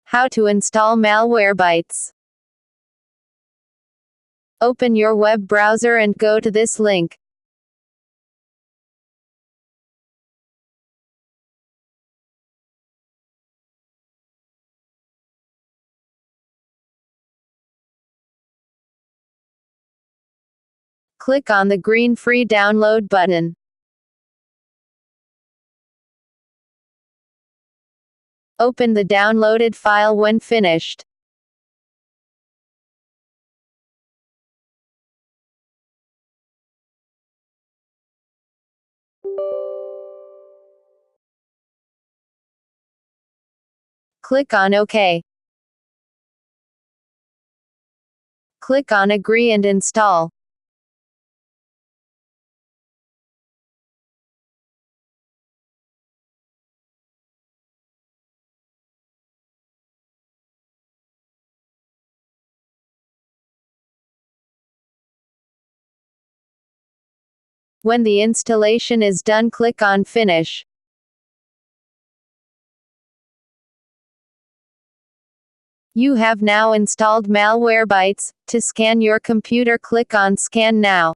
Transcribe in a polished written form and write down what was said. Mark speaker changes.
Speaker 1: How to install Malwarebytes. Open your web browser and go to this link. Click on the green free download button. Open the downloaded file when finished. Click on OK. Click on Agree and install. When the installation is done, click on Finish. You have now installed Malwarebytes. To scan your computer, click on Scan Now.